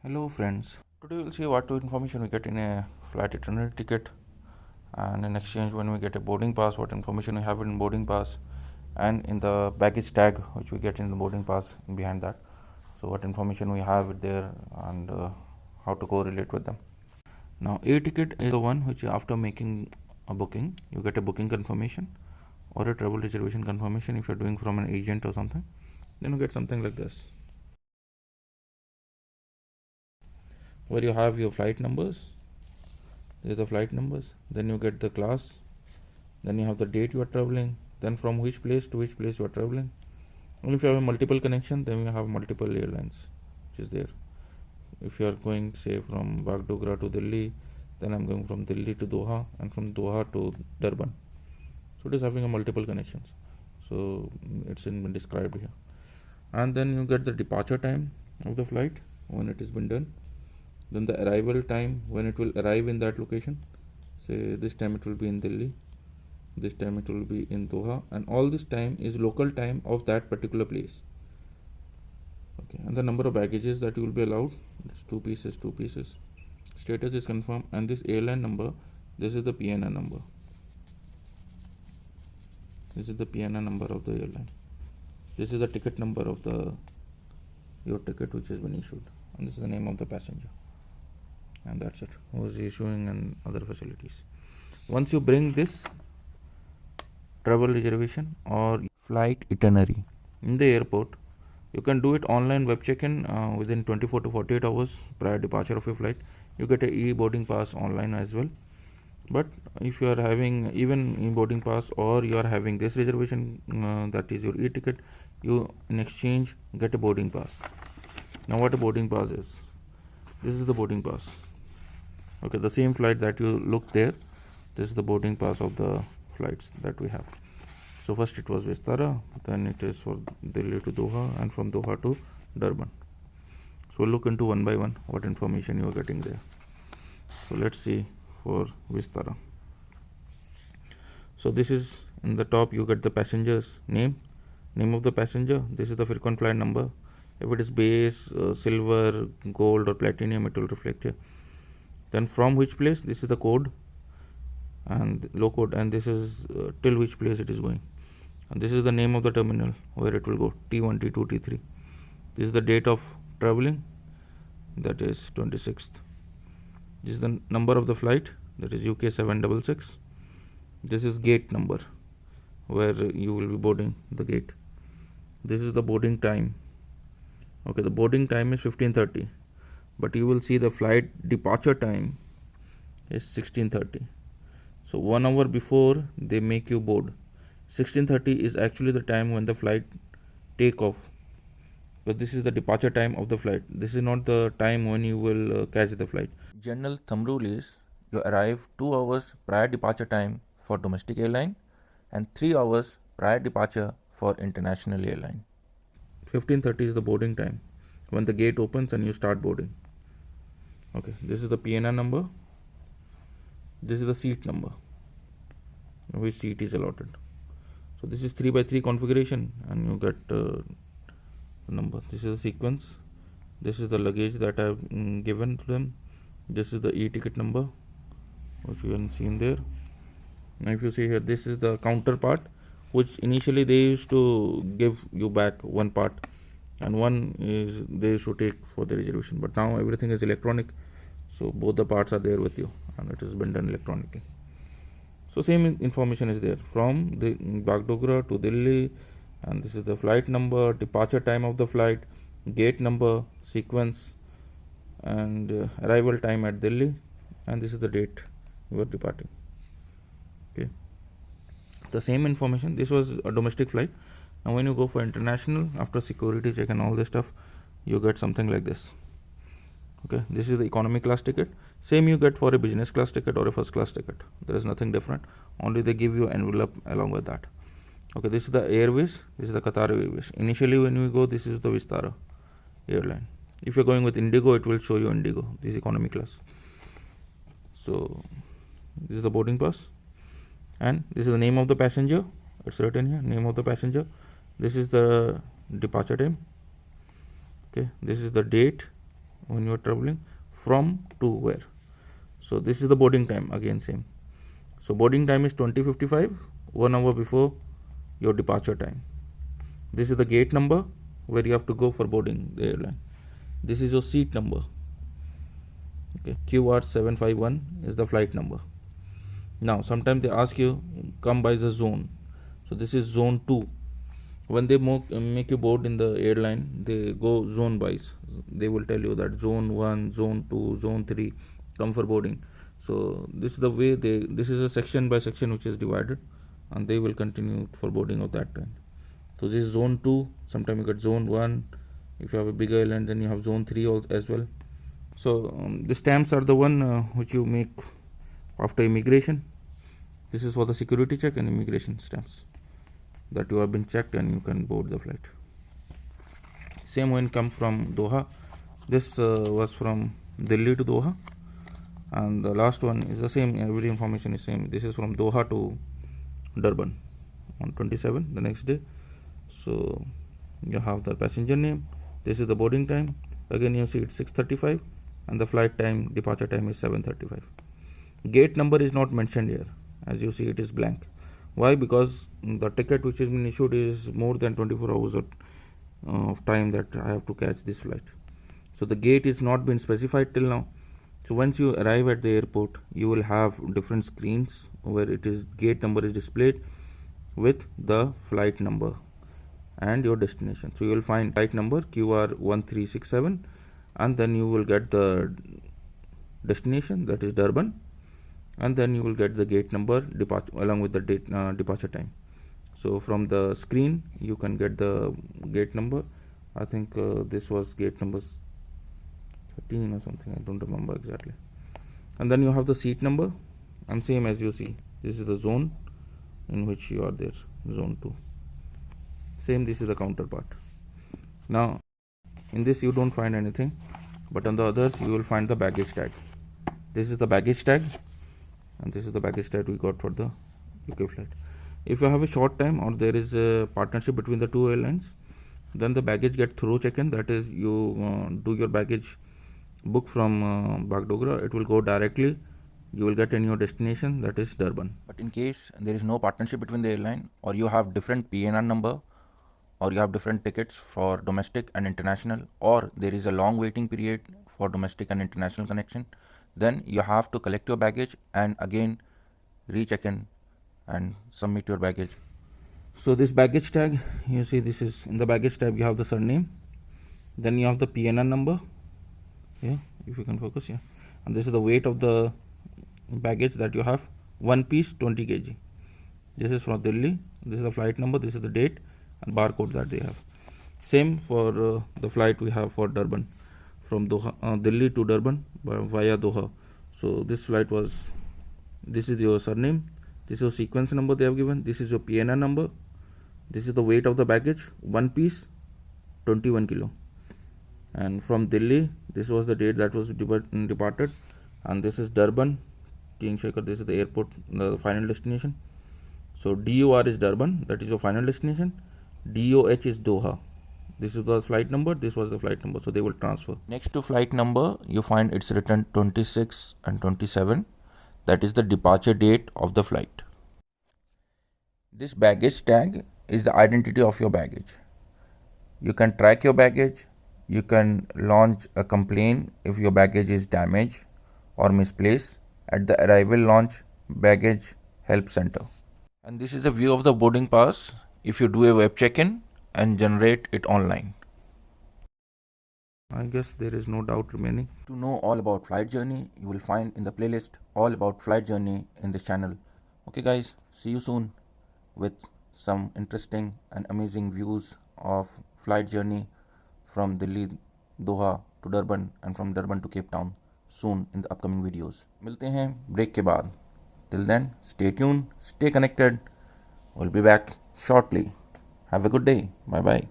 Hello friends, today we'll see what information we get in a flight itinerary ticket, and in exchange when we get a boarding pass, what information we have in boarding pass, and in the baggage tag which we get in the boarding pass behind that. So what information we have there and how to correlate with them. Now A ticket is the one which after making a booking you get a booking confirmation or a travel reservation confirmation if you're doing from an agent or something, then you get something like this where you have your flight numbers. These are the flight numbers. Then you get the class. Then you have the date you are traveling. Then from which place to which place you are traveling. And if you have a multiple connection, then you have multiple airlines, which is there. If you are going, say, from Bagdogra to Delhi, then I'm going from Delhi to Doha and from Doha to Durban. So it is having a multiple connections. So it's been described here. And then you get the departure time of the flight when it has been done. Then the arrival time when it will arrive in that location. Say this time it will be in Delhi, this time it will be in Doha, and all this time is local time of that particular place. Okay, and the number of baggages that you will be allowed, it's two pieces. Status is confirmed, and this airline number, this is the PNR number. This is the PNR number of the airline. This is the ticket number of your ticket which has been issued, and this is the name of the passenger. And that's it. Who is issuing and other facilities. Once you bring this travel reservation or flight itinerary in the airport, you can do it online web check-in within 24 to 48 hours prior departure of your flight. You get a e-boarding pass online as well. But if you are having even e-boarding pass or you are having this reservation, that is your e-ticket, you in exchange get a boarding pass. Now what a boarding pass is? This is the boarding pass. Okay, the same flight that you look there, this is the boarding pass of the flights that we have. So first it was Vistara, then it is for Delhi to Doha, and from Doha to Durban. So we'll look into one by one what information you are getting there. So let's see for Vistara. So this is in the top, you get the passenger's name of the passenger. This is the frequent flyer number. If it is base, silver, gold or platinum, it will reflect here. Then from which place, this is the code and low code, and this is till which place it is going, and this is the name of the terminal where it will go, T1, T2, T3. This is the date of traveling, that is 26th. This is the number of the flight, that is UK 766. This is gate number where you will be boarding the gate. This is the boarding time. Okay, the boarding time is 15:30, but you will see the flight departure time is 16:30. So 1 hour before they make you board. 16:30 is actually the time when the flight take off, but this is the departure time of the flight. This is not the time when you will catch the flight. General thumb rule is you arrive 2 hours prior departure time for domestic airline and 3 hours prior departure for international airline. 15:30 is the boarding time when the gate opens and you start boarding. Okay, this is the PNR number. This is the seat number, which seat is allotted. So this is 3x3 configuration, and you get the number. This is the sequence. This is the luggage that I have given to them. This is the e-ticket number, which you can see in there. Now if you see here, this is the counter part, which initially they used to give you back one part, and one is they should take for the reservation, but now everything is electronic, so both the parts are there with you and it has been done electronically. So same information is there from the Bagdogra to Delhi, and this is the flight number, departure time of the flight, gate number, sequence, and arrival time at Delhi, and this is the date you are departing. Okay, the same information. This was a domestic flight. Now when you go for international, after security check and all this stuff, you get something like this. Okay, this is the economy class ticket. Same you get for a business class ticket or a first class ticket. There is nothing different, only they give you envelope along with that. Okay, this is the Airways. This is the Qatar Airways. Initially when we go, this is the Vistara airline. If you're going with Indigo, it will show you Indigo. This is economy class. So this is the boarding pass, and this is the name of the passenger. It's written here, name of the passenger. This is the departure time. Okay, this is the date when you are traveling from to where. So this is the boarding time, again same. So boarding time is 20:55, 1 hour before your departure time. This is the gate number where you have to go for boarding the airline. This is your seat number. Okay, QR751 is the flight number. Now sometimes they ask you come by the zone. So this is zone 2. When they make you board in the airline, they go zone wise. They will tell you that zone 1, zone 2, zone 3 come for boarding. So this is the way this is a section by section which is divided, and they will continue for boarding of that time. So this is zone 2. Sometimes you get zone 1. If you have a bigger airline, then you have zone 3 as well. So the stamps are the one which you make after immigration. This is for the security check and immigration stamps that you have been checked and you can board the flight. Same when come from Doha. This was from Delhi to Doha, and the last one is the same. Every information is same. This is from Doha to Durban on 27 the next day. So you have the passenger name. This is the boarding time. Again you see it's 6:35 and the flight time, departure time is 7:35. Gate number is not mentioned here. As you see, it is blank. Why? Because the ticket which has been issued is more than 24 hours of time that I have to catch this flight. So the gate is not been specified till now. So once you arrive at the airport, you will have different screens where it is gate number is displayed with the flight number and your destination. So you will find flight number QR1367, and then you will get the destination, that is Durban, and then you will get the gate number departure along with the departure time. So from the screen you can get the gate number. I think this was gate number 13 or something, I don't remember exactly. And then you have the seat number, and same as you see, this is the zone in which you are there, zone 2. Same, this is the counterpart. Now in this you don't find anything, but on the others you will find the baggage tag. This is the baggage tag, and this is the baggage tag we got for the UK flight. If you have a short time or there is a partnership between the two airlines, then the baggage get through check-in. That is, you do your baggage book from Bagdogra, it will go directly. You will get in your destination, that is Durban. But in case there is no partnership between the airline, or you have different PNR number, or you have different tickets for domestic and international, or there is a long waiting period for domestic and international connection, then you have to collect your baggage and again recheck in and submit your baggage. So this baggage tag, you see, this is in the baggage tag, you have the surname, then you have the PNR number, yeah, if you can focus, yeah, and this is the weight of the baggage that you have, one piece 20 kg. This is from Delhi, this is the flight number, this is the date and barcode that they have. Same for the flight we have for Durban, from Doha, Delhi to Durban via Doha. So this flight was, this is your surname, this is your sequence number they have given, this is your PNR number, this is the weight of the baggage, one piece 21 kilo. And from Delhi, this was the date that was departed, and this is Durban, King Shaker, this is the airport, the final destination. So DOR is Durban, that is your final destination. DOH is Doha. This is the flight number, this was the flight number, so they will transfer. Next to flight number, you find it's written 26 and 27. That is the departure date of the flight. This baggage tag is the identity of your baggage. You can track your baggage. You can launch a complaint if your baggage is damaged or misplaced at the arrival launch baggage help center. And this is a view of the boarding pass if you do a web check-in and generate it online. I guess there is no doubt remaining. To know all about flight journey, you will find in the playlist all about flight journey in this channel. Okay guys, see you soon with some interesting and amazing views of flight journey from Delhi, Doha to Durban and from Durban to Cape Town soon in the upcoming videos. मिलते हैं break के बाद. Till then, stay tuned, stay connected. We'll be back shortly. Have a good day. Bye bye.